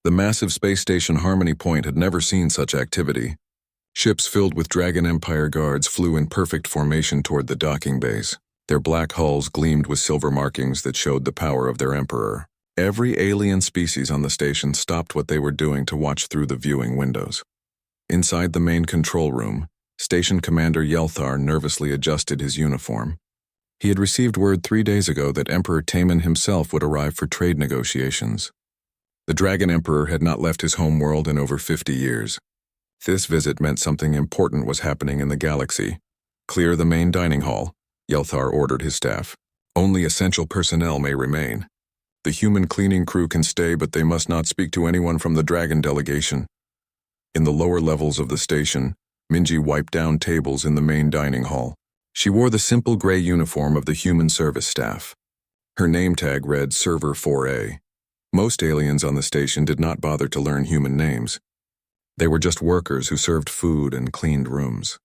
The massive space station Harmony Point had never seen such activity. Ships filled with Dragon Empire guards flew in perfect formation toward the docking bays. Their black hulls gleamed with silver markings that showed the power of their emperor. Every alien species on the station stopped what they were doing to watch through the viewing windows. Inside the main control room, Station Commander Yelthar nervously adjusted his uniform. He had received word 3 days ago that Emperor Taman himself would arrive for trade negotiations. The Dragon Emperor had not left his home world in over 50 years. This visit meant something important was happening in the galaxy. Clear the main dining hall, Yelthar ordered his staff. Only essential personnel may remain. The human cleaning crew can stay, but they must not speak to anyone from the Dragon delegation. In the lower levels of the station, Minji wiped down tables in the main dining hall. She wore the simple gray uniform of the human service staff. Her name tag read Server 4A. Most aliens on the station did not bother to learn human names. They were just workers who served food and cleaned rooms.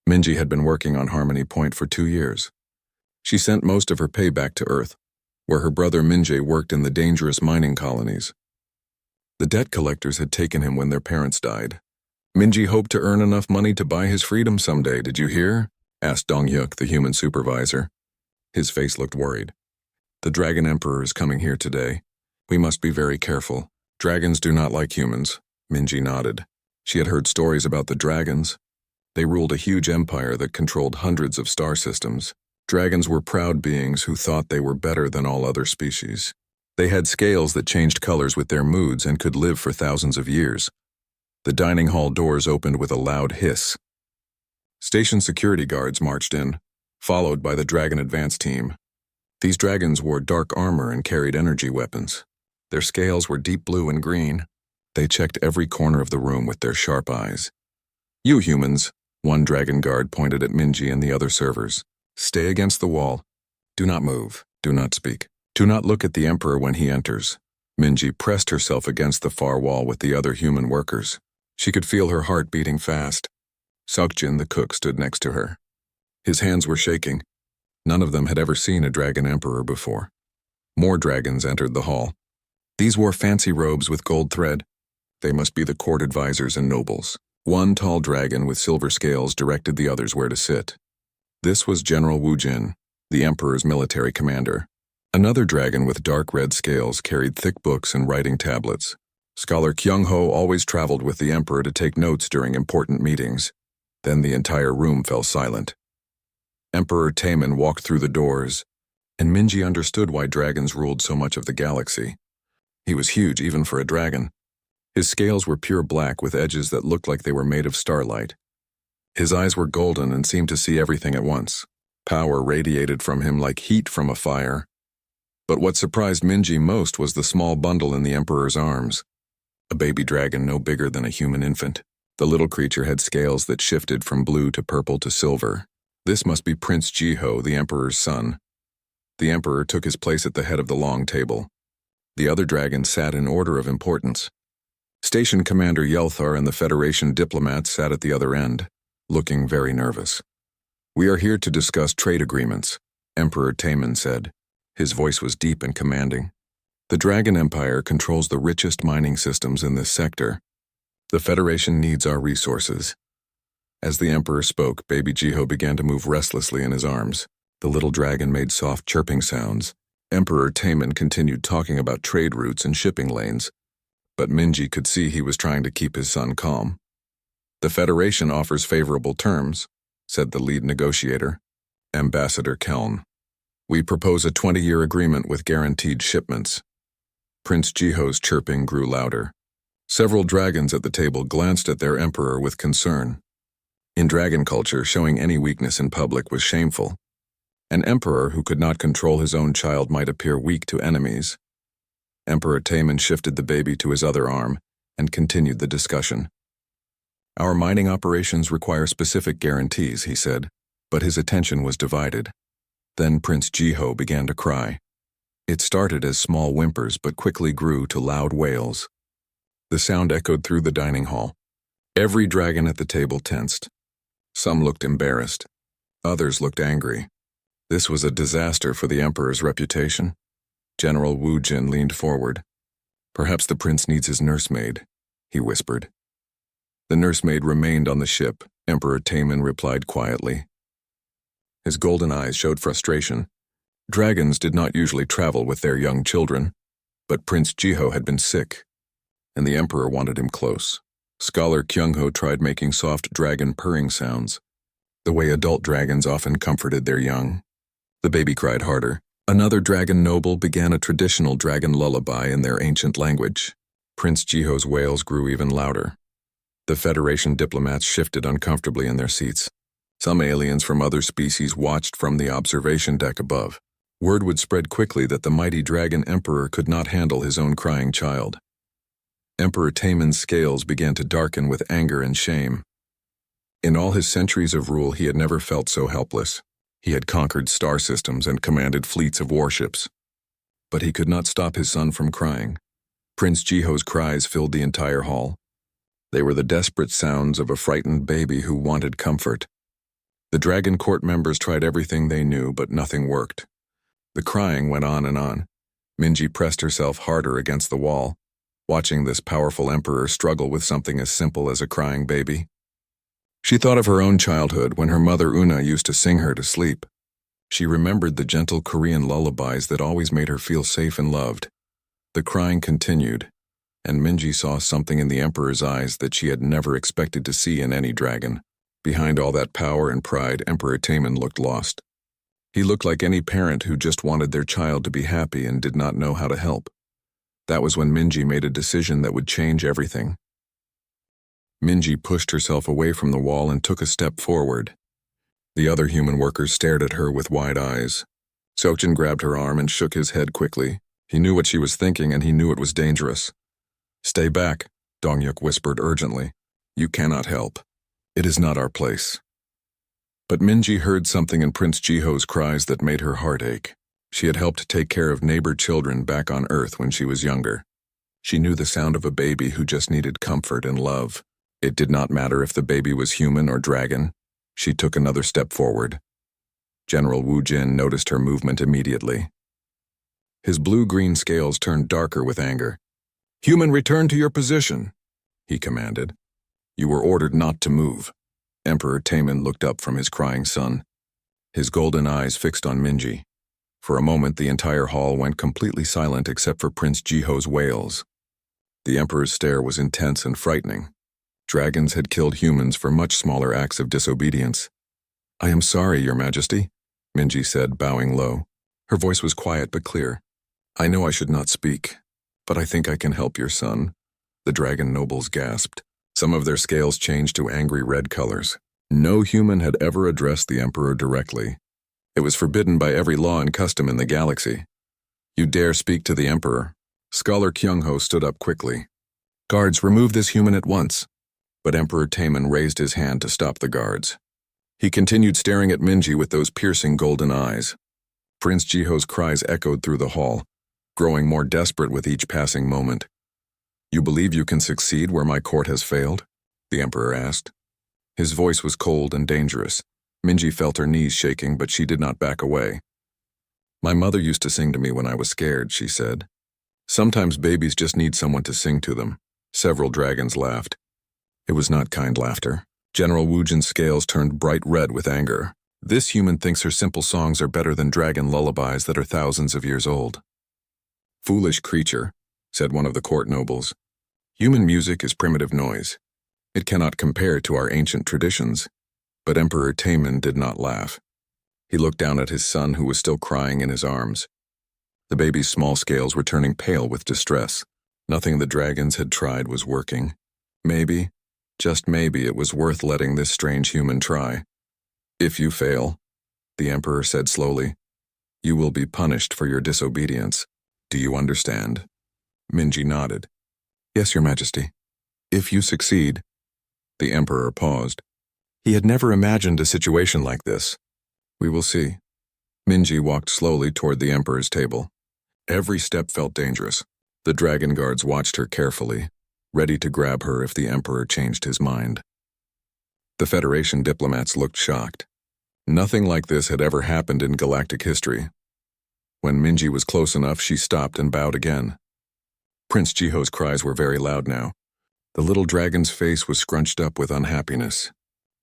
Minji had been working on Harmony Point for 2 years. She sent most of her pay back to Earth, where her brother Minji worked in the dangerous mining colonies. The debt collectors had taken him when their parents died. Minji hoped to earn enough money to buy his freedom someday, did you hear? Asked Dong-hyuk, the human supervisor. His face looked worried. The Dragon Emperor is coming here today. We must be very careful. Dragons do not like humans. Minji nodded. She had heard stories about the dragons. They ruled a huge empire that controlled hundreds of star systems. Dragons were proud beings who thought they were better than all other species. They had scales that changed colors with their moods and could live for thousands of years. The dining hall doors opened with a loud hiss. Station security guards marched in, followed by the Dragon Advance team. These dragons wore dark armor and carried energy weapons. Their scales were deep blue and green. They checked every corner of the room with their sharp eyes. You humans, one dragon guard pointed at Minji and the other servers. Stay against the wall. Do not move. Do not speak. Do not look at the Emperor when he enters. Minji pressed herself against the far wall with the other human workers. She could feel her heart beating fast. Seokjin, the cook, stood next to her. His hands were shaking. None of them had ever seen a Dragon Emperor before. More dragons entered the hall. These wore fancy robes with gold thread. They must be the court advisors and nobles. One tall dragon with silver scales directed the others where to sit. This was General Wu Jin, the Emperor's military commander. Another dragon with dark red scales carried thick books and writing tablets. Scholar Kyung-ho always traveled with the Emperor to take notes during important meetings. Then the entire room fell silent. Emperor Taman walked through the doors, and Minji understood why dragons ruled so much of the galaxy. He was huge even for a dragon. His scales were pure black with edges that looked like they were made of starlight. His eyes were golden and seemed to see everything at once. Power radiated from him like heat from a fire. But what surprised Minji most was the small bundle in the Emperor's arms. A baby dragon no bigger than a human infant. The little creature had scales that shifted from blue to purple to silver. This must be Prince Jiho, the Emperor's son. The Emperor took his place at the head of the long table. The other dragons sat in order of importance. Station Commander Yelthar and the Federation diplomats sat at the other end, looking very nervous. We are here to discuss trade agreements, Emperor Taman said. His voice was deep and commanding. The Dragon Empire controls the richest mining systems in this sector. The Federation needs our resources. As the Emperor spoke, baby Jiho began to move restlessly in his arms. The little dragon made soft chirping sounds. Emperor Taman continued talking about trade routes and shipping lanes, but Minji could see he was trying to keep his son calm. The Federation offers favorable terms, said the lead negotiator, Ambassador Keln. We propose a 20-year agreement with guaranteed shipments. Prince Jiho's chirping grew louder. Several dragons at the table glanced at their emperor with concern. In dragon culture, showing any weakness in public was shameful. An emperor who could not control his own child might appear weak to enemies. Emperor Taman shifted the baby to his other arm and continued the discussion. Our mining operations require specific guarantees, he said, but his attention was divided. Then Prince Jiho began to cry. It started as small whimpers but quickly grew to loud wails. The sound echoed through the dining hall. Every dragon at the table tensed. Some looked embarrassed. Others looked angry. This was a disaster for the Emperor's reputation. General Wu Jin leaned forward. Perhaps the prince needs his nursemaid, he whispered. The nursemaid remained on the ship, Emperor Taemin replied quietly. His golden eyes showed frustration. Dragons did not usually travel with their young children, but Prince Jiho had been sick, and the emperor wanted him close. Scholar Kyungho tried making soft dragon purring sounds, the way adult dragons often comforted their young. The baby cried harder. Another dragon noble began a traditional dragon lullaby in their ancient language. Prince Jiho's wails grew even louder. The Federation diplomats shifted uncomfortably in their seats. Some aliens from other species watched from the observation deck above. Word would spread quickly that the mighty dragon emperor could not handle his own crying child. Emperor Taemin's scales began to darken with anger and shame. In all his centuries of rule, he had never felt so helpless. He had conquered star systems and commanded fleets of warships. But he could not stop his son from crying. Prince Jiho's cries filled the entire hall. They were the desperate sounds of a frightened baby who wanted comfort. The Dragon Court members tried everything they knew, but nothing worked. The crying went on and on. Minji pressed herself harder against the wall, watching this powerful emperor struggle with something as simple as a crying baby. She thought of her own childhood when her mother Una used to sing her to sleep. She remembered the gentle Korean lullabies that always made her feel safe and loved. The crying continued, and Minji saw something in the emperor's eyes that she had never expected to see in any dragon. Behind all that power and pride, Emperor Taemin looked lost. He looked like any parent who just wanted their child to be happy and did not know how to help. That was when Minji made a decision that would change everything. Minji pushed herself away from the wall and took a step forward. The other human workers stared at her with wide eyes. Sokjin grabbed her arm and shook his head quickly. He knew what she was thinking, and he knew it was dangerous. "Stay back," Dongyuk whispered urgently. "You cannot help. It is not our place." But Minji heard something in Prince Jiho's cries that made her heart ache. She had helped take care of neighbor children back on Earth when she was younger. She knew the sound of a baby who just needed comfort and love. It did not matter if the baby was human or dragon. She took another step forward. General Wu Jin noticed her movement immediately. His blue-green scales turned darker with anger. "Human, return to your position," he commanded. "You were ordered not to move." Emperor Taemin looked up from his crying son, his golden eyes fixed on Minji. For a moment, the entire hall went completely silent except for Prince Jiho's wails. The emperor's stare was intense and frightening. Dragons had killed humans for much smaller acts of disobedience. "I am sorry, Your Majesty," Minji said, bowing low. Her voice was quiet but clear. "I know I should not speak, but I think I can help your son." The dragon nobles gasped. Some of their scales changed to angry red colors. No human had ever addressed the emperor directly. It was forbidden by every law and custom in the galaxy. "You dare speak to the emperor?" Scholar Kyungho stood up quickly. "Guards, remove this human at once." But Emperor Taemin raised his hand to stop the guards. He continued staring at Minji with those piercing golden eyes. Prince Jiho's cries echoed through the hall, growing more desperate with each passing moment. "You believe you can succeed where my court has failed?" the emperor asked. His voice was cold and dangerous. Minji felt her knees shaking, but she did not back away. "My mother used to sing to me when I was scared," she said. "Sometimes babies just need someone to sing to them." Several dragons laughed. It was not kind laughter. General Wu Jin's scales turned bright red with anger. "This human thinks her simple songs are better than dragon lullabies that are thousands of years old." "Foolish creature," said one of the court nobles. "Human music is primitive noise. It cannot compare to our ancient traditions." But Emperor Taemin did not laugh. He looked down at his son, who was still crying in his arms. The baby's small scales were turning pale with distress. Nothing the dragons had tried was working. Maybe, just maybe, it was worth letting this strange human try. "If you fail," the emperor said slowly, "you will be punished for your disobedience. Do you understand?" Minji nodded. "Yes, Your Majesty." "If you succeed—" The emperor paused. He had never imagined a situation like this. "We will see." Minji walked slowly toward the emperor's table. Every step felt dangerous. The dragon guards watched her carefully, ready to grab her if the emperor changed his mind. The Federation diplomats looked shocked. Nothing like this had ever happened in galactic history. When Minji was close enough, she stopped and bowed again. Prince Jiho's cries were very loud now. The little dragon's face was scrunched up with unhappiness.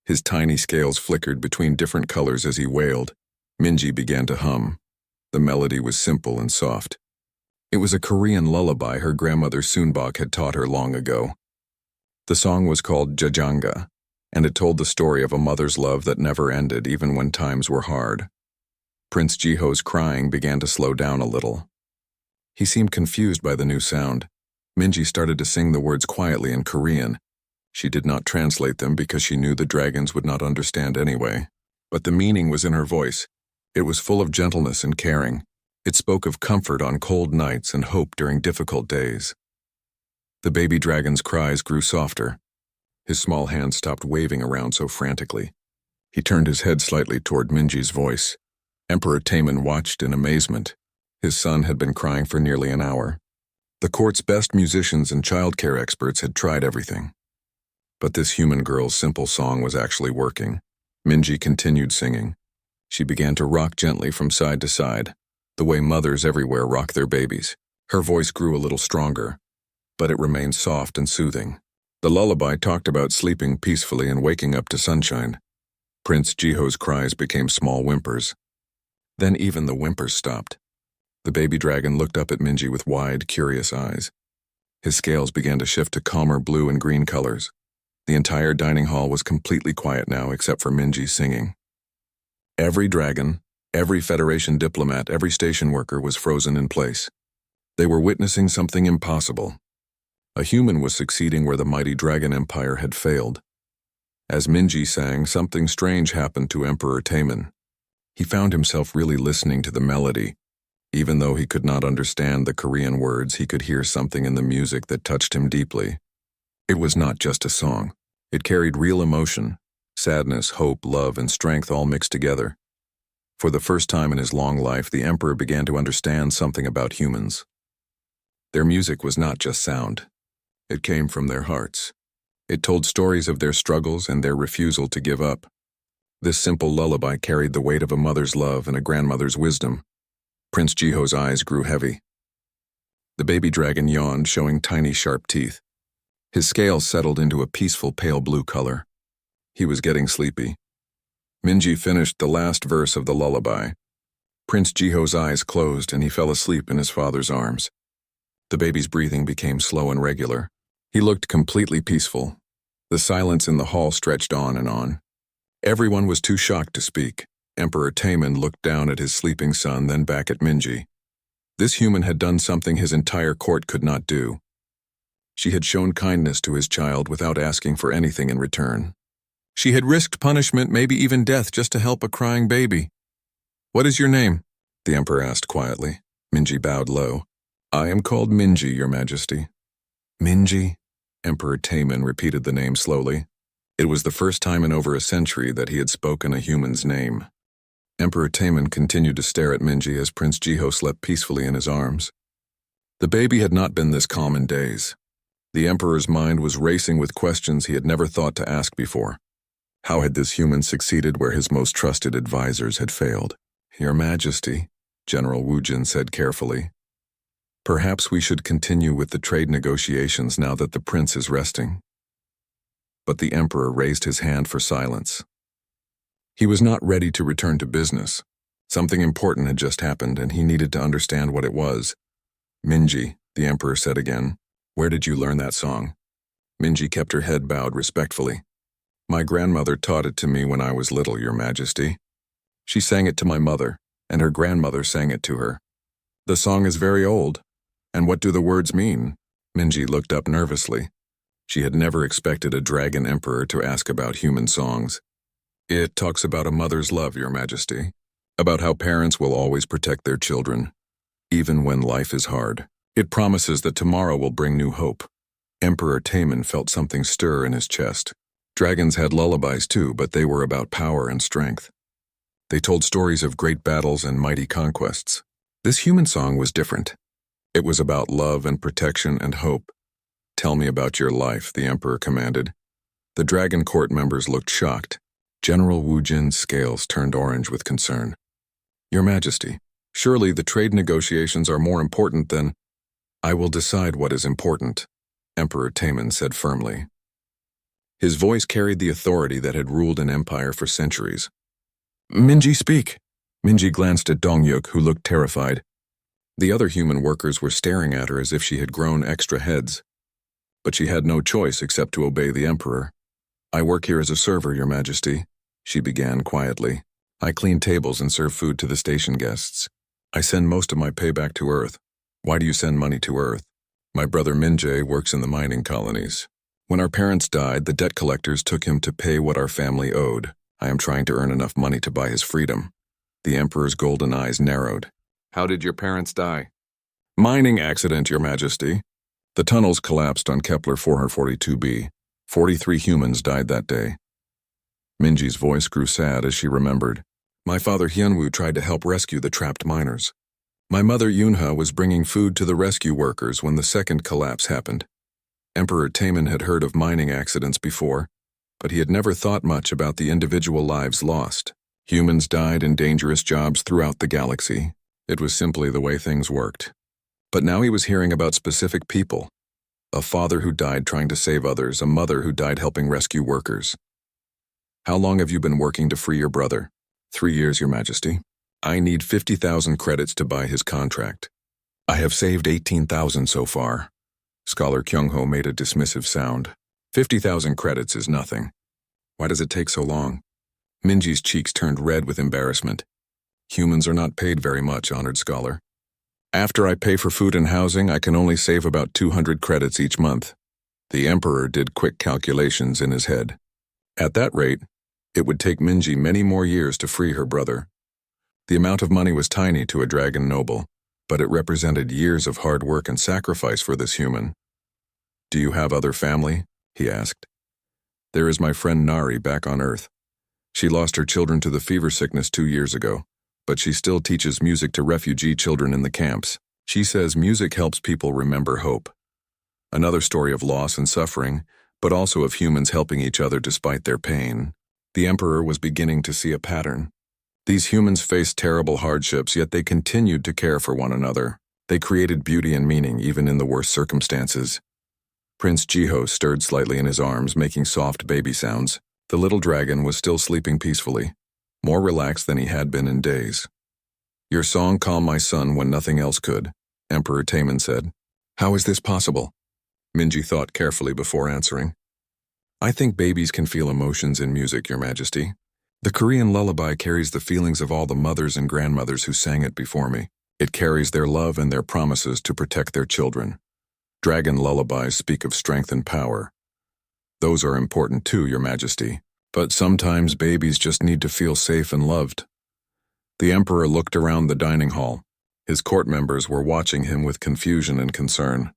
His tiny scales flickered between different colors as he wailed. Minji began to hum. The melody was simple and soft. It was a Korean lullaby her grandmother Sunbok had taught her long ago. The song was called Jajanga, and it told the story of a mother's love that never ended even when times were hard. Prince Jiho's crying began to slow down a little. He seemed confused by the new sound. Minji started to sing the words quietly in Korean. She did not translate them because she knew the dragons would not understand anyway. But the meaning was in her voice. It was full of gentleness and caring. It spoke of comfort on cold nights and hope during difficult days. The baby dragon's cries grew softer. His small hands stopped waving around so frantically. He turned his head slightly toward Minji's voice. Emperor Taemin watched in amazement. His son had been crying for nearly an hour. The court's best musicians and childcare experts had tried everything. But this human girl's simple song was actually working. Minji continued singing. She began to rock gently from side to side, the way mothers everywhere rock their babies. Her voice grew a little stronger, but it remained soft and soothing. The lullaby talked about sleeping peacefully and waking up to sunshine. Prince Jiho's cries became small whimpers. Then even the whimpers stopped. The baby dragon looked up at Minji with wide, curious eyes. His scales began to shift to calmer blue and green colors. The entire dining hall was completely quiet now except for Minji singing. Every dragon, every Federation diplomat, every station worker was frozen in place. They were witnessing something impossible. A human was succeeding where the mighty Dragon Empire had failed. As Minji sang, something strange happened to Emperor Taemin. He found himself really listening to the melody. Even though he could not understand the Korean words, he could hear something in the music that touched him deeply. It was not just a song. It carried real emotion, sadness, hope, love, and strength all mixed together. For the first time in his long life, the emperor began to understand something about humans. Their music was not just sound. It came from their hearts. It told stories of their struggles and their refusal to give up. This simple lullaby carried the weight of a mother's love and a grandmother's wisdom. Prince Jiho's eyes grew heavy. The baby dragon yawned, showing tiny sharp teeth. His scales settled into a peaceful pale blue color. He was getting sleepy. Minji finished the last verse of the lullaby. Prince Jiho's eyes closed and he fell asleep in his father's arms. The baby's breathing became slow and regular. He looked completely peaceful. The silence in the hall stretched on and on. Everyone was too shocked to speak. Emperor Taemin looked down at his sleeping son, then back at Minji. This human had done something his entire court could not do. She had shown kindness to his child without asking for anything in return. She had risked punishment, maybe even death, just to help a crying baby. "What is your name?" the emperor asked quietly. Minji bowed low. "I am called Minji, your majesty." "Minji?" Emperor Taemin repeated the name slowly. It was the first time in over a century that he had spoken a human's name. Emperor Taemin continued to stare at Minji as Prince Jiho slept peacefully in his arms. The baby had not been this calm in days. The emperor's mind was racing with questions he had never thought to ask before. How had this human succeeded where his most trusted advisors had failed? "Your Majesty," General Woojin said carefully, "perhaps we should continue with the trade negotiations now that the prince is resting." But the emperor raised his hand for silence. He was not ready to return to business. Something important had just happened, and he needed to understand what it was. "Minji," the emperor said again, "where did you learn that song?" Minji kept her head bowed respectfully. "My grandmother taught it to me when I was little, your majesty. She sang it to my mother, and her grandmother sang it to her. The song is very old. And what do the words mean?" Minji looked up nervously. She had never expected a dragon emperor to ask about human songs. "It talks about a mother's love, your majesty. About how parents will always protect their children, even when life is hard. It promises that tomorrow will bring new hope." Emperor Taemin felt something stir in his chest. Dragons had lullabies too, but they were about power and strength. They told stories of great battles and mighty conquests. This human song was different. It was about love and protection and hope. "Tell me about your life," the emperor commanded. The dragon court members looked shocked. General Woojin's scales turned orange with concern. "Your Majesty, surely the trade negotiations are more important than—" I will decide what is important, Emperor Taemin said firmly. His voice carried the authority that had ruled an empire for centuries. Minji, speak. Minji glanced at Dongyuk, who looked terrified. The other human workers were staring at her as if she had grown extra heads. But she had no choice except to obey the emperor. I work here as a server, Your Majesty, she began quietly. I clean tables and serve food to the station guests. I send most of my pay back to Earth. Why do you send money to Earth? My brother Minji works in the mining colonies. When our parents died, the debt collectors took him to pay what our family owed. I am trying to earn enough money to buy his freedom. The Emperor's golden eyes narrowed. How did your parents die? Mining accident, Your Majesty. The tunnels collapsed on Kepler 442b. 43 humans died that day. Minji's voice grew sad as she remembered. My father Hyunwoo tried to help rescue the trapped miners. My mother Yunha was bringing food to the rescue workers when the second collapse happened. Emperor Taemin had heard of mining accidents before, but he had never thought much about the individual lives lost. Humans died in dangerous jobs throughout the galaxy. It was simply the way things worked. But now he was hearing about specific people. A father who died trying to save others, a mother who died helping rescue workers. How long have you been working to free your brother? 3 years, Your Majesty. I need 50,000 credits to buy his contract. I have saved 18,000 so far. Scholar Kyung-ho made a dismissive sound. 50,000 credits is nothing. Why does it take so long? Minji's cheeks turned red with embarrassment. Humans are not paid very much, honored scholar. After I pay for food and housing, I can only save about 200 credits each month. The Emperor did quick calculations in his head. At that rate, it would take Minji many more years to free her brother. The amount of money was tiny to a dragon noble, but it represented years of hard work and sacrifice for this human. Do you have other family? He asked. There is my friend Nari back on Earth. She lost her children to the fever sickness 2 years ago, but she still teaches music to refugee children in the camps. She says music helps people remember hope. Another story of loss and suffering, but also of humans helping each other despite their pain. The Emperor was beginning to see a pattern. These humans faced terrible hardships, yet they continued to care for one another. They created beauty and meaning even in the worst circumstances. Prince Jiho stirred slightly in his arms, making soft baby sounds. The little dragon was still sleeping peacefully, more relaxed than he had been in days. Your song calmed my son when nothing else could, Emperor Taemin said. How is this possible? Minji thought carefully before answering. I think babies can feel emotions in music, Your Majesty. The Korean lullaby carries the feelings of all the mothers and grandmothers who sang it before me. It carries their love and their promises to protect their children. Dragon lullabies speak of strength and power. Those are important too, Your Majesty, but sometimes babies just need to feel safe and loved. The Emperor looked around the dining hall. His court members were watching him with confusion and concern.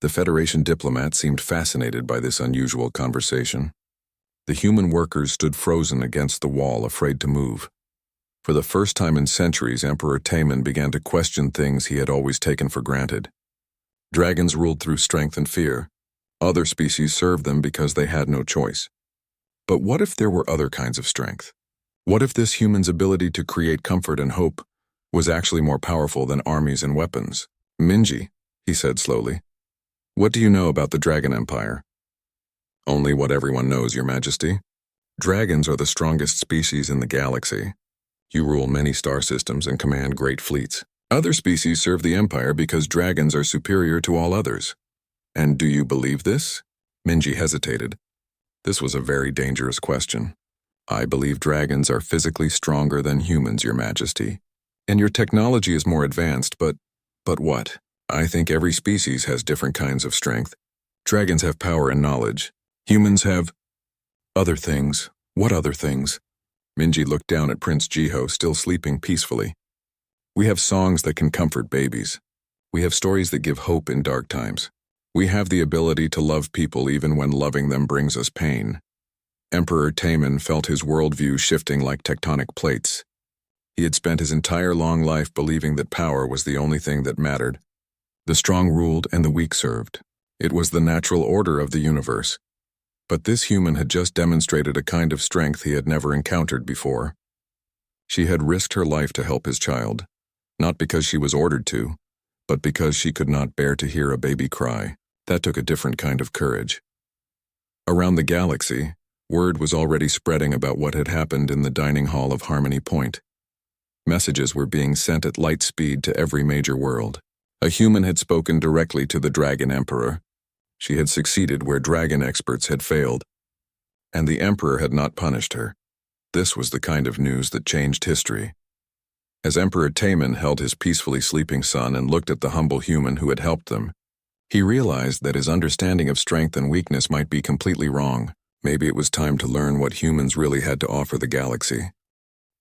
The Federation diplomat seemed fascinated by this unusual conversation. The human workers stood frozen against the wall, afraid to move. For the first time in centuries, Emperor Taemin began to question things he had always taken for granted. Dragons ruled through strength and fear. Other species served them because they had no choice. But what if there were other kinds of strength? What if this human's ability to create comfort and hope was actually more powerful than armies and weapons? Minji, he said slowly, what do you know about the Dragon Empire? Only what everyone knows, Your Majesty. Dragons are the strongest species in the galaxy. You rule many star systems and command great fleets. Other species serve the Empire because dragons are superior to all others. And do you believe this? Minji hesitated. This was a very dangerous question. I believe dragons are physically stronger than humans, Your Majesty. And your technology is more advanced, but what? I think every species has different kinds of strength. Dragons have power and knowledge. Humans have other things. What other things? Minji looked down at Prince Jiho, still sleeping peacefully. We have songs that can comfort babies. We have stories that give hope in dark times. We have the ability to love people even when loving them brings us pain. Emperor Taemin felt his worldview shifting like tectonic plates. He had spent his entire long life believing that power was the only thing that mattered. The strong ruled and the weak served. It was the natural order of the universe. But this human had just demonstrated a kind of strength he had never encountered before. She had risked her life to help his child, not because she was ordered to, but because she could not bear to hear a baby cry. That took a different kind of courage. Around the galaxy, word was already spreading about what had happened in the dining hall of Harmony Point. Messages were being sent at light speed to every major world. A human had spoken directly to the Dragon Emperor. She had succeeded where dragon experts had failed, and the Emperor had not punished her. This was the kind of news that changed history. As Emperor Taman held his peacefully sleeping son and looked at the humble human who had helped them, he realized that his understanding of strength and weakness might be completely wrong. Maybe it was time to learn what humans really had to offer the galaxy.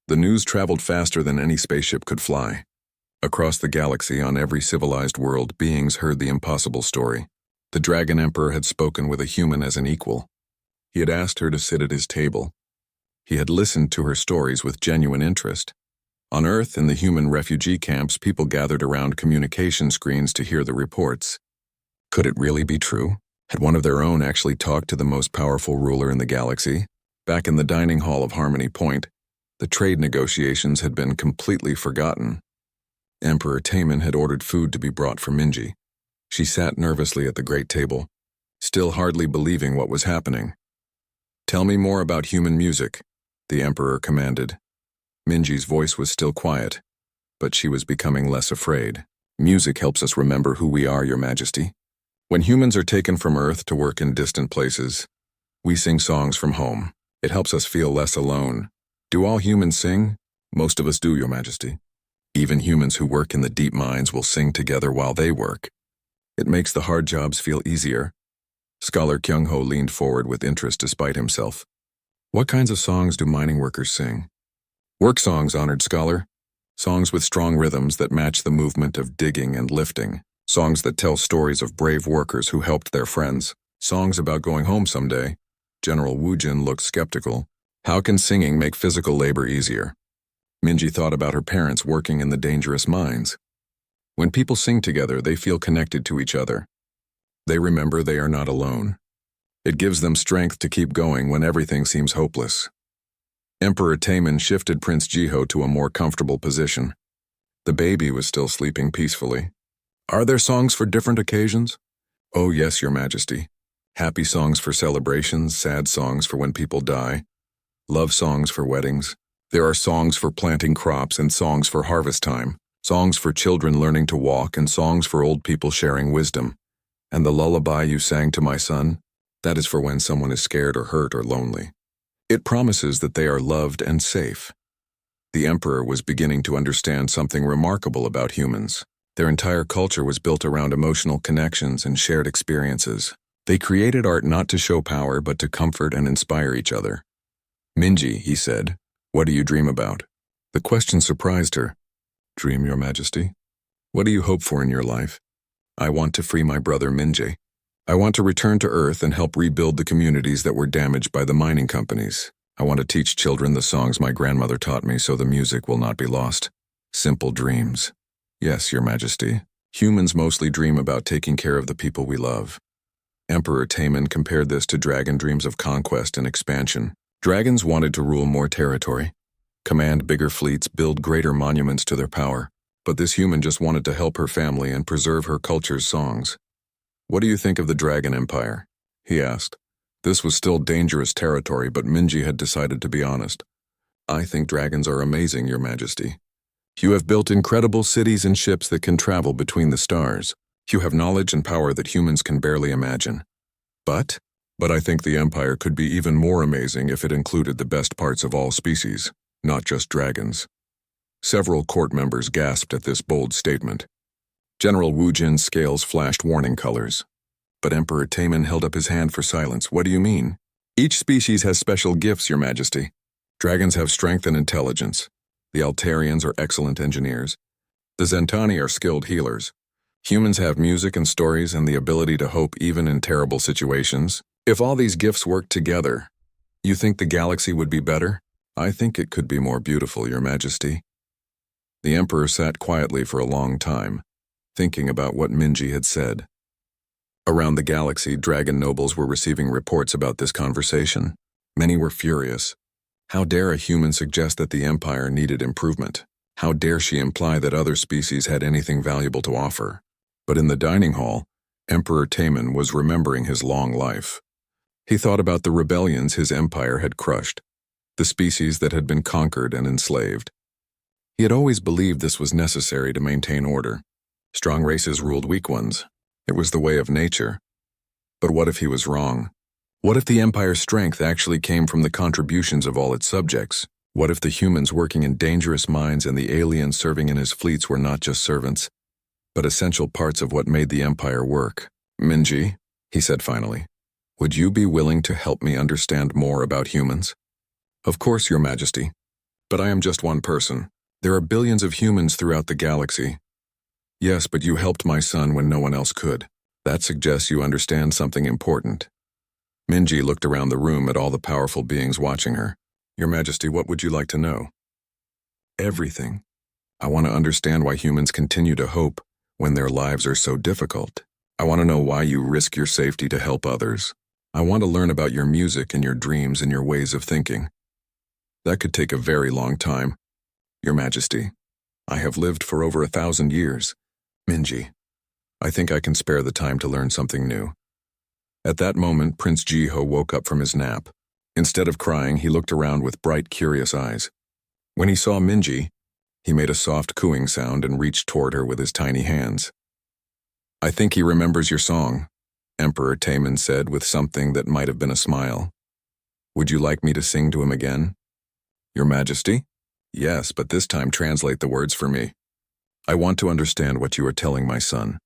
The news traveled faster than any spaceship could fly. Across the galaxy, on every civilized world, beings heard the impossible story. The Dragon Emperor had spoken with a human as an equal. He had asked her to sit at his table. He had listened to her stories with genuine interest. On Earth, in the human refugee camps, people gathered around communication screens to hear the reports. Could it really be true? Had one of their own actually talked to the most powerful ruler in the galaxy? Back in the dining hall of Harmony Point, the trade negotiations had been completely forgotten. Emperor Taman had ordered food to be brought for Minji. She sat nervously at the great table, still hardly believing what was happening. "Tell me more about human music," the Emperor commanded. Minji's voice was still quiet, but she was becoming less afraid. "Music helps us remember who we are, Your Majesty. When humans are taken from Earth to work in distant places, we sing songs from home. It helps us feel less alone. Do all humans sing? Most of us do, Your Majesty. Even humans who work in the deep mines will sing together while they work. It makes the hard jobs feel easier." Scholar Kyung-ho leaned forward with interest despite himself. "What kinds of songs do mining workers sing?" "Work songs, honored scholar. Songs with strong rhythms that match the movement of digging and lifting. Songs that tell stories of brave workers who helped their friends. Songs about going home someday." General Woojin looked skeptical. "How can singing make physical labor easier?" Minji thought about her parents working in the dangerous mines. When people sing together, they feel connected to each other. They remember they are not alone. It gives them strength to keep going when everything seems hopeless. Emperor Taman shifted Prince Jiho to a more comfortable position. The baby was still sleeping peacefully. "Are there songs for different occasions?" "Oh yes, Your Majesty. Happy songs for celebrations, sad songs for when people die, love songs for weddings. There are songs for planting crops and songs for harvest time, songs for children learning to walk and songs for old people sharing wisdom. And the lullaby you sang to my son? That is for when someone is scared or hurt or lonely. It promises that they are loved and safe." The Emperor was beginning to understand something remarkable about humans. Their entire culture was built around emotional connections and shared experiences. They created art not to show power but to comfort and inspire each other. "Minji," he said, "what do you dream about?" The question surprised her. "Dream, Your Majesty? What do you hope for in your life?" "I want to free my brother Minji. I want to return to Earth and help rebuild the communities that were damaged by the mining companies. I want to teach children the songs my grandmother taught me so the music will not be lost." Simple dreams. "Yes, Your Majesty. Humans mostly dream about taking care of the people we love." Emperor Taman compared this to dragon dreams of conquest and expansion. Dragons wanted to rule more territory, command bigger fleets, build greater monuments to their power. But this human just wanted to help her family and preserve her culture's songs. "What do you think of the Dragon Empire?" he asked. This was still dangerous territory, but Minji had decided to be honest. "I think dragons are amazing, Your Majesty. You have built incredible cities and ships that can travel between the stars. You have knowledge and power that humans can barely imagine. But I think the Empire could be even more amazing if it included the best parts of all species, not just dragons." Several court members gasped at this bold statement. General Woojin's scales flashed warning colors. But Emperor Taman held up his hand for silence. "What do you mean?" "Each species has special gifts, Your Majesty. Dragons have strength and intelligence. The Altarians are excellent engineers. The Zentani are skilled healers. Humans have music and stories and the ability to hope even in terrible situations. If all these gifts worked together, you think the galaxy would be better?" "I think it could be more beautiful, Your Majesty." The Emperor sat quietly for a long time, thinking about what Minji had said. Around the galaxy, dragon nobles were receiving reports about this conversation. Many were furious. How dare a human suggest that the Empire needed improvement? How dare she imply that other species had anything valuable to offer? But in the dining hall, Emperor Taman was remembering his long life. He thought about the rebellions his empire had crushed, the species that had been conquered and enslaved. He had always believed this was necessary to maintain order. Strong races ruled weak ones. It was the way of nature. But what if he was wrong? What if the empire's strength actually came from the contributions of all its subjects? What if the humans working in dangerous mines and the aliens serving in his fleets were not just servants, but essential parts of what made the empire work? Minji, he said finally, would you be willing to help me understand more about humans? Of course, Your Majesty. But I am just one person. There are billions of humans throughout the galaxy. Yes, but you helped my son when no one else could. That suggests you understand something important. Minji looked around the room at all the powerful beings watching her. Your Majesty, what would you like to know? Everything. I want to understand why humans continue to hope when their lives are so difficult. I want to know why you risk your safety to help others. I want to learn about your music and your dreams and your ways of thinking. That could take a very long time. Your Majesty, I have lived for over 1,000 years. Minji, I think I can spare the time to learn something new. At that moment, Prince Jiho woke up from his nap. Instead of crying, he looked around with bright, curious eyes. When he saw Minji, he made a soft cooing sound and reached toward her with his tiny hands. I think he remembers your song, Emperor Taman said with something that might have been a smile. Would you like me to sing to him again? Your Majesty? Yes, but this time translate the words for me. I want to understand what you are telling my son.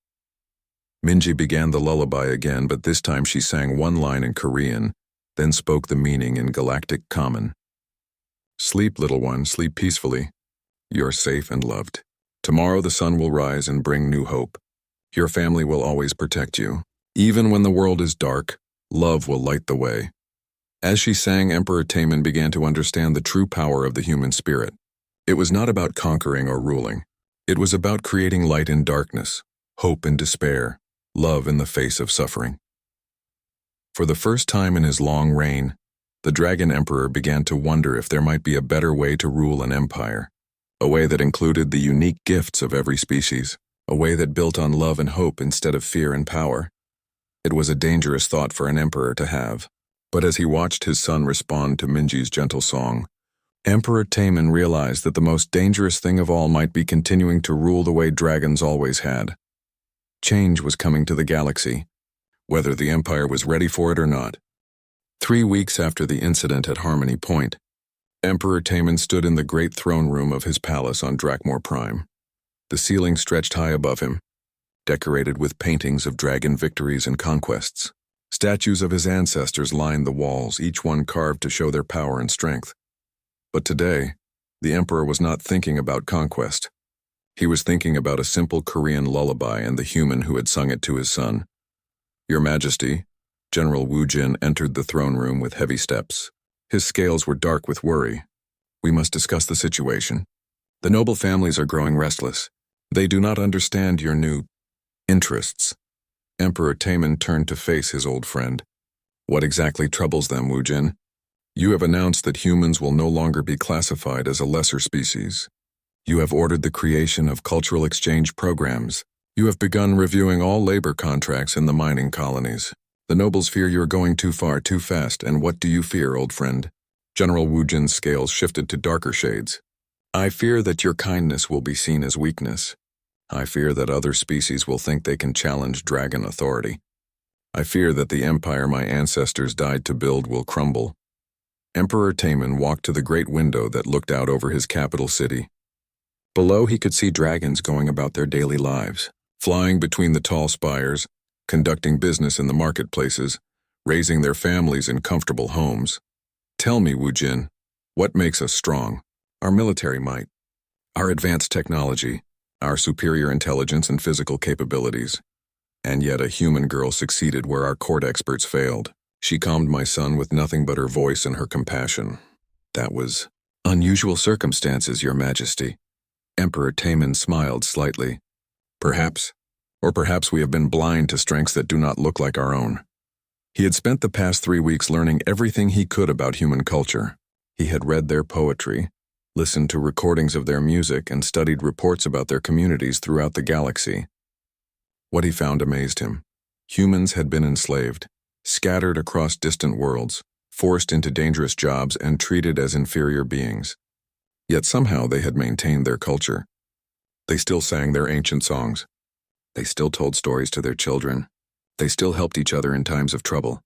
Minji began the lullaby again, but this time she sang one line in Korean, then spoke the meaning in Galactic Common. Sleep, little one, sleep peacefully. You're safe and loved. Tomorrow the sun will rise and bring new hope. Your family will always protect you. Even when the world is dark, love will light the way. As she sang, Emperor Taman began to understand the true power of the human spirit. It was not about conquering or ruling. It was about creating light in darkness, hope in despair, love in the face of suffering. For the first time in his long reign, the Dragon Emperor began to wonder if there might be a better way to rule an empire, a way that included the unique gifts of every species, a way that built on love and hope instead of fear and power. It was a dangerous thought for an emperor to have. But as he watched his son respond to Minji's gentle song, Emperor Taman realized that the most dangerous thing of all might be continuing to rule the way dragons always had. Change was coming to the galaxy, whether the Empire was ready for it or not. 3 weeks after the incident at Harmony Point, Emperor Taman stood in the great throne room of his palace on Drakmor Prime. The ceiling stretched high above him, decorated with paintings of dragon victories and conquests. Statues of his ancestors lined the walls, each one carved to show their power and strength. But today, the emperor was not thinking about conquest. He was thinking about a simple Korean lullaby and the human who had sung it to his son. Your Majesty, General Wu Jin entered the throne room with heavy steps. His scales were dark with worry. We must discuss the situation. The noble families are growing restless. They do not understand your new interests. Emperor Taman turned to face his old friend. What exactly troubles them, Wu Jin? You have announced that humans will no longer be classified as a lesser species. You have ordered the creation of cultural exchange programs. You have begun reviewing all labor contracts in the mining colonies. The nobles fear you are going too far, too fast, and what do you fear, old friend? General Wu Jin's scales shifted to darker shades. I fear that your kindness will be seen as weakness. I fear that other species will think they can challenge dragon authority. I fear that the empire my ancestors died to build will crumble. Emperor Taman walked to the great window that looked out over his capital city. Below he could see dragons going about their daily lives, flying between the tall spires, conducting business in the marketplaces, raising their families in comfortable homes. Tell me, Wu Jin, what makes us strong? Our military might, our advanced technology, our superior intelligence and physical capabilities. And yet a human girl succeeded where our court experts failed. She calmed my son with nothing but her voice and her compassion. That was unusual circumstances, Your Majesty. Emperor Taman smiled slightly. Perhaps we have been blind to strengths that do not look like our own. He had spent the past 3 weeks learning everything he could about human culture. He had read their poetry, listened to recordings of their music, and studied reports about their communities throughout the galaxy. What he found amazed him. Humans had been enslaved, scattered across distant worlds, forced into dangerous jobs, and treated as inferior beings. Yet somehow they had maintained their culture. They still sang their ancient songs. They still told stories to their children. They still helped each other in times of trouble.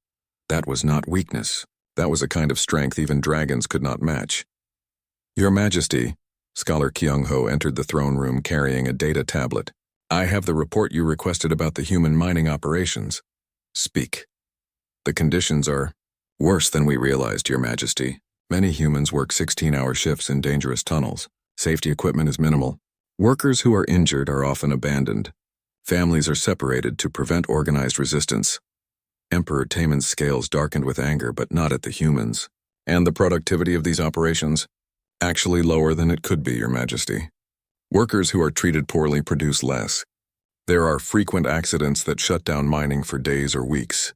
That was not weakness. That was a kind of strength even dragons could not match. Your Majesty, Scholar Kyung-ho entered the throne room carrying a data tablet. I have the report you requested about the human mining operations. Speak. The conditions are worse than we realized, Your Majesty. Many humans work 16-hour shifts in dangerous tunnels. Safety equipment is minimal. Workers who are injured are often abandoned. Families are separated to prevent organized resistance. Emperor Taemon's scales darkened with anger, but not at the humans. And the productivity of these operations? Actually lower than it could be, Your Majesty. Workers who are treated poorly produce less. There are frequent accidents that shut down mining for days or weeks.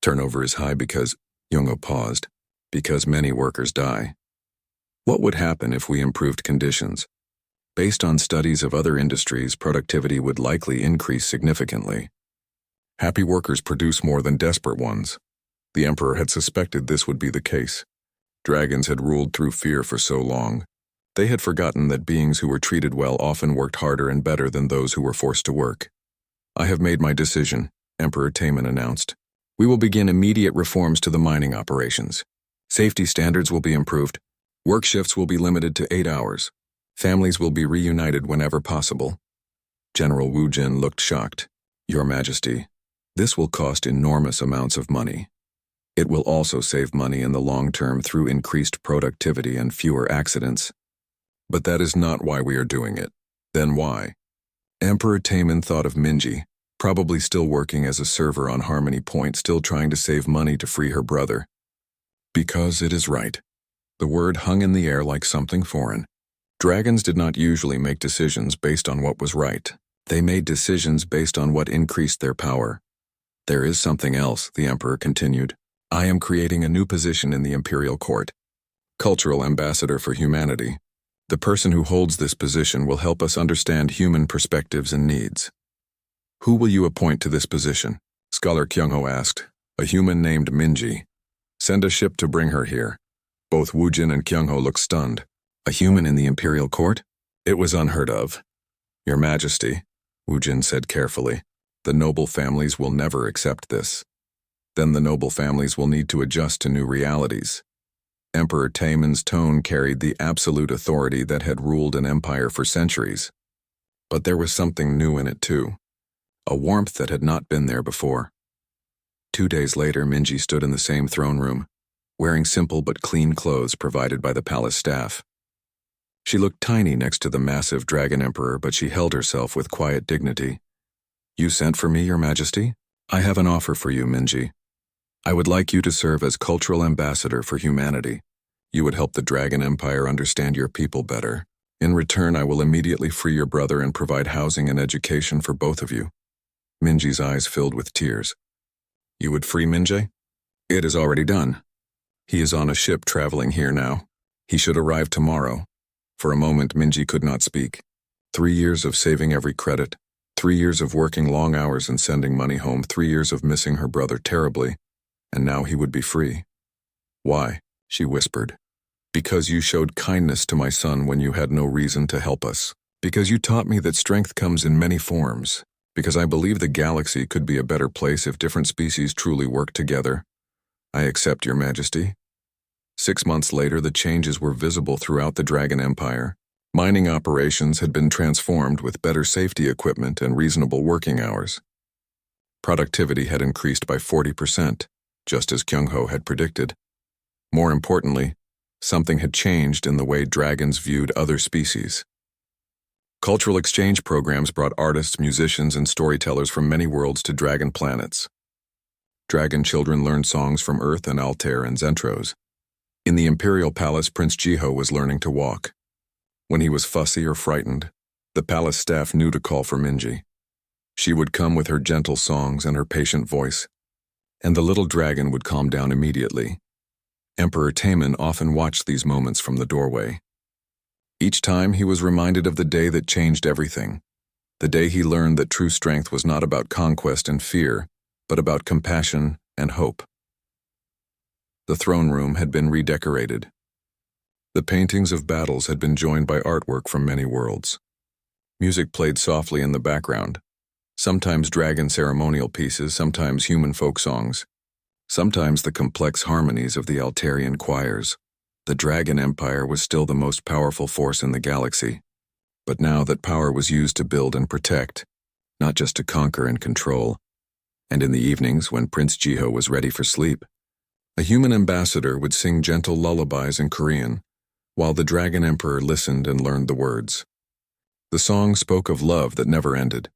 Turnover is high because, Youngo paused, because many workers die. What would happen if we improved conditions? Based on studies of other industries, productivity would likely increase significantly. Happy workers produce more than desperate ones. The Emperor had suspected this would be the case. Dragons had ruled through fear for so long. They had forgotten that beings who were treated well often worked harder and better than those who were forced to work. I have made my decision, Emperor Taemon announced. We will begin immediate reforms to the mining operations. Safety standards will be improved. Work shifts will be limited to 8 hours. Families will be reunited whenever possible. General Wu Jin looked shocked. Your Majesty, this will cost enormous amounts of money. It will also save money in the long term through increased productivity and fewer accidents. But that is not why we are doing it. Then why? Emperor Taemon thought of Minji, probably still working as a server on Harmony Point, still trying to save money to free her brother. Because it is right. The word hung in the air like something foreign. Dragons did not usually make decisions based on what was right. They made decisions based on what increased their power. There is something else, the Emperor continued. I am creating a new position in the Imperial Court. Cultural Ambassador for Humanity. The person who holds this position will help us understand human perspectives and needs. Who will you appoint to this position? Scholar Kyung-ho asked. A human named Minji. Send a ship to bring her here. Both Wu Jin and Kyung-ho looked stunned. A human in the Imperial Court? It was unheard of. Your Majesty, Wu Jin said carefully, the noble families will never accept this. Then the noble families will need to adjust to new realities. Emperor Taemon's tone carried the absolute authority that had ruled an empire for centuries. But there was something new in it too. A warmth that had not been there before. 2 days later, Minji stood in the same throne room, wearing simple but clean clothes provided by the palace staff. She looked tiny next to the massive Dragon Emperor, but she held herself with quiet dignity. You sent for me, Your Majesty? I have an offer for you, Minji. I would like you to serve as Cultural Ambassador for Humanity. You would help the Dragon Empire understand your people better. In return, I will immediately free your brother and provide housing and education for both of you. Minji's eyes filled with tears. You would free Minji? It is already done. He is on a ship traveling here now. He should arrive tomorrow. For a moment, Minji could not speak. 3 years of saving every credit. 3 years of working long hours and sending money home. 3 years of missing her brother terribly. And now he would be free. Why? She whispered. Because you showed kindness to my son when you had no reason to help us. Because you taught me that strength comes in many forms. Because I believe the galaxy could be a better place if different species truly worked together. I accept, Your Majesty. 6 months later, the changes were visible throughout the Dragon Empire. Mining operations had been transformed with better safety equipment and reasonable working hours. Productivity had increased by 40%, just as Kyung-ho had predicted. More importantly, something had changed in the way dragons viewed other species. Cultural exchange programs brought artists, musicians, and storytellers from many worlds to dragon planets. Dragon children learned songs from Earth and Altair and Zentros. In the Imperial Palace, Prince Jiho was learning to walk. When he was fussy or frightened, the palace staff knew to call for Minji. She would come with her gentle songs and her patient voice, and the little dragon would calm down immediately. Emperor Taemon often watched these moments from the doorway. Each time he was reminded of the day that changed everything, the day he learned that true strength was not about conquest and fear, but about compassion and hope. The throne room had been redecorated. The paintings of battles had been joined by artwork from many worlds. Music played softly in the background, sometimes dragon ceremonial pieces, sometimes human folk songs, sometimes the complex harmonies of the Altarian choirs. The Dragon Empire was still the most powerful force in the galaxy, but now that power was used to build and protect, not just to conquer and control. And in the evenings, when Prince Jiho was ready for sleep, a human ambassador would sing gentle lullabies in Korean, while the Dragon Emperor listened and learned the words. The song spoke of love that never ended,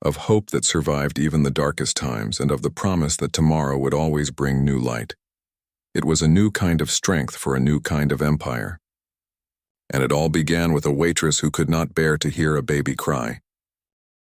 of hope that survived even the darkest times, and of the promise that tomorrow would always bring new light. It was a new kind of strength for a new kind of empire. And it all began with a waitress who could not bear to hear a baby cry.